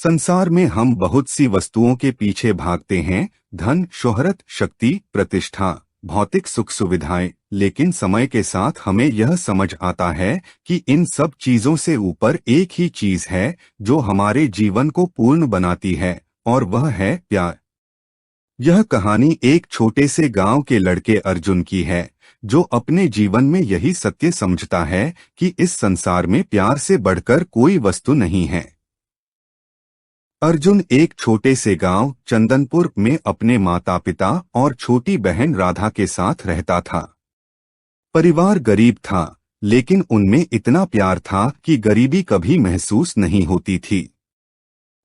संसार में हम बहुत सी वस्तुओं के पीछे भागते हैं। धन, शोहरत, शक्ति, प्रतिष्ठा, भौतिक सुख सुविधाएं। लेकिन समय के साथ हमें यह समझ आता है कि इन सब चीजों से ऊपर एक ही चीज है जो हमारे जीवन को पूर्ण बनाती है, और वह है प्यार। यह कहानी एक छोटे से गांव के लड़के अर्जुन की है, जो अपने जीवन में यही सत्य समझता है कि इस संसार में प्यार से बढ़कर कोई वस्तु नहीं है। अर्जुन एक छोटे से गांव चंदनपुर में अपने माता पिता और छोटी बहन राधा के साथ रहता था। परिवार गरीब था, लेकिन उनमें इतना प्यार था कि गरीबी कभी महसूस नहीं होती थी।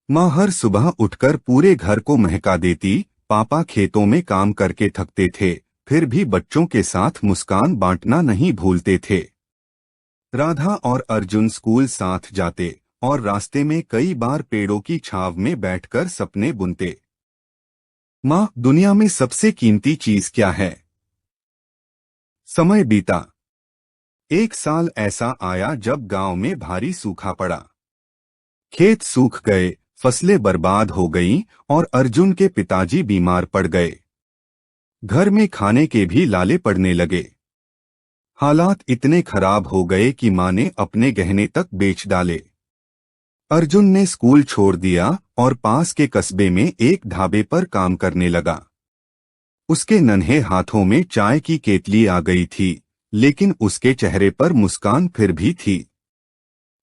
माँ हर सुबह उठकर पूरे घर को महका देती, पापा खेतों में काम करके थकते थे, फिर भी बच्चों के साथ मुस्कान बांटना नहीं भूलते थे। राधा और अर्जुन स्कूल साथ जाते और रास्ते में कई बार पेड़ों की छांव में बैठकर सपने बुनते। माँ, दुनिया में सबसे कीमती चीज क्या है? समय बीता। एक साल ऐसा आया जब गांव में भारी सूखा पड़ा। खेत सूख गए, फसलें बर्बाद हो गईं और अर्जुन के पिताजी बीमार पड़ गए। घर में खाने के भी लाले पड़ने लगे। हालात इतने खराब हो गए कि माँ ने अपने गहने तक बेच डाले। अर्जुन ने स्कूल छोड़ दिया और पास के कस्बे में एक ढाबे पर काम करने लगा। उसके नन्हे हाथों में चाय की केतली आ गई थी, लेकिन उसके चेहरे पर मुस्कान फिर भी थी,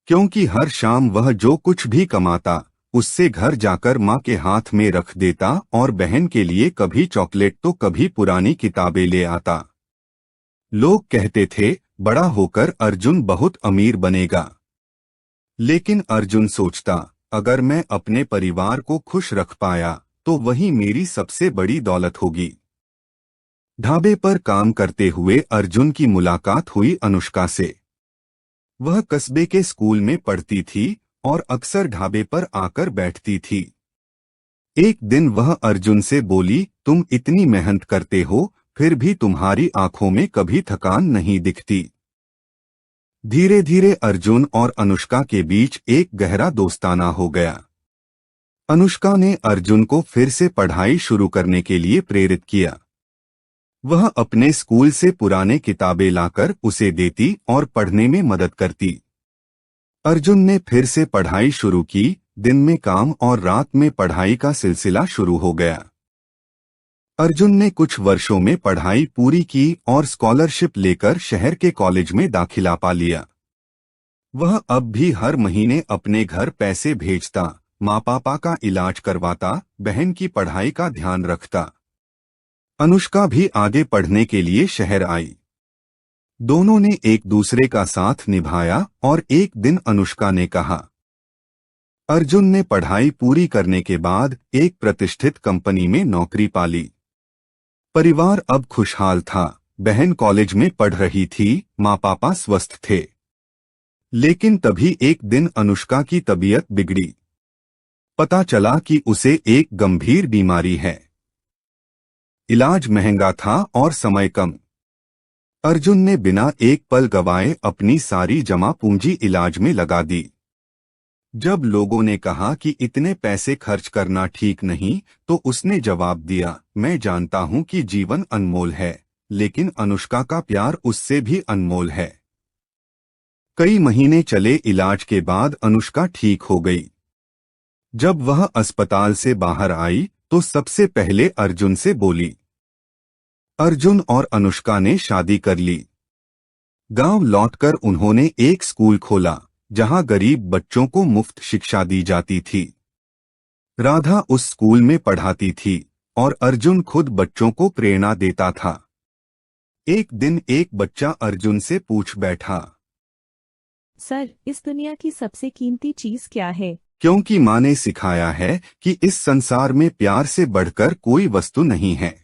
क्योंकि हर शाम वह जो कुछ भी कमाता उससे घर जाकर माँ के हाथ में रख देता और बहन के लिए कभी चॉकलेट तो कभी पुरानी किताबें ले आता। लोग कहते थे, बड़ा होकर अर्जुन बहुत अमीर बनेगा। लेकिन अर्जुन सोचता, अगर मैं अपने परिवार को खुश रख पाया तो वही मेरी सबसे बड़ी दौलत होगी। ढाबे पर काम करते हुए अर्जुन की मुलाकात हुई अनुष्का से। वह कस्बे के स्कूल में पढ़ती थी और अक्सर ढाबे पर आकर बैठती थी। एक दिन वह अर्जुन से बोली, तुम इतनी मेहनत करते हो, फिर भी तुम्हारी आंखों में कभी थकान नहीं दिखती। धीरे धीरे अर्जुन और अनुष्का के बीच एक गहरा दोस्ताना हो गया। अनुष्का ने अर्जुन को फिर से पढ़ाई शुरू करने के लिए प्रेरित किया। वह अपने स्कूल से पुराने किताबें लाकर उसे देती और पढ़ने में मदद करती। अर्जुन ने फिर से पढ़ाई शुरू की। दिन में काम और रात में पढ़ाई का सिलसिला शुरू हो गया। अर्जुन ने कुछ वर्षों में पढ़ाई पूरी की और स्कॉलरशिप लेकर शहर के कॉलेज में दाखिला पा लिया। वह अब भी हर महीने अपने घर पैसे भेजता, माँ पापा का इलाज करवाता, बहन की पढ़ाई का ध्यान रखता। अनुष्का भी आगे पढ़ने के लिए शहर आई। दोनों ने एक दूसरे का साथ निभाया और एक दिन अनुष्का ने कहा। अर्जुन ने पढ़ाई पूरी करने के बाद एक प्रतिष्ठित कंपनी में नौकरी पा ली। परिवार अब खुशहाल था। बहन कॉलेज में पढ़ रही थी, माँ पापा स्वस्थ थे। लेकिन तभी एक दिन अनुष्का की तबीयत बिगड़ी। पता चला कि उसे एक गंभीर बीमारी है। इलाज महंगा था और समय कम। अर्जुन ने बिना एक पल गवाए अपनी सारी जमा पूंजी इलाज में लगा दी। जब लोगों ने कहा कि इतने पैसे खर्च करना ठीक नहीं, तो उसने जवाब दिया, मैं जानता हूं कि जीवन अनमोल है, लेकिन अनुष्का का प्यार उससे भी अनमोल है। कई महीने चले इलाज के बाद अनुष्का ठीक हो गई। जब वह अस्पताल से बाहर आई तो सबसे पहले अर्जुन से बोली। अर्जुन और अनुष्का ने शादी कर ली। गांव लौटकर उन्होंने एक स्कूल खोला, जहां गरीब बच्चों को मुफ्त शिक्षा दी जाती थी। राधा उस स्कूल में पढ़ाती थी और अर्जुन खुद बच्चों को प्रेरणा देता था। एक दिन एक बच्चा अर्जुन से पूछ बैठा, सर, इस दुनिया की सबसे कीमती चीज क्या है? क्योंकि माँ ने सिखाया है कि इस संसार में प्यार से बढ़कर कोई वस्तु नहीं है।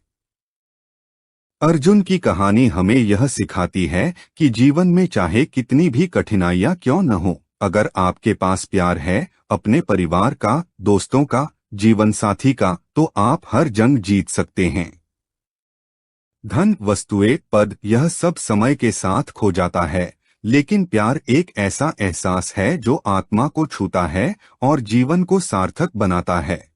अर्जुन की कहानी हमें यह सिखाती है कि जीवन में चाहे कितनी भी कठिनाइयां क्यों न हो, अगर आपके पास प्यार है, अपने परिवार का, दोस्तों का, जीवन साथी का, तो आप हर जंग जीत सकते हैं। धन, वस्तुएं, पद, यह सब समय के साथ खो जाता है, लेकिन प्यार एक ऐसा एहसास है जो आत्मा को छूता है और जीवन को सार्थक बनाता है।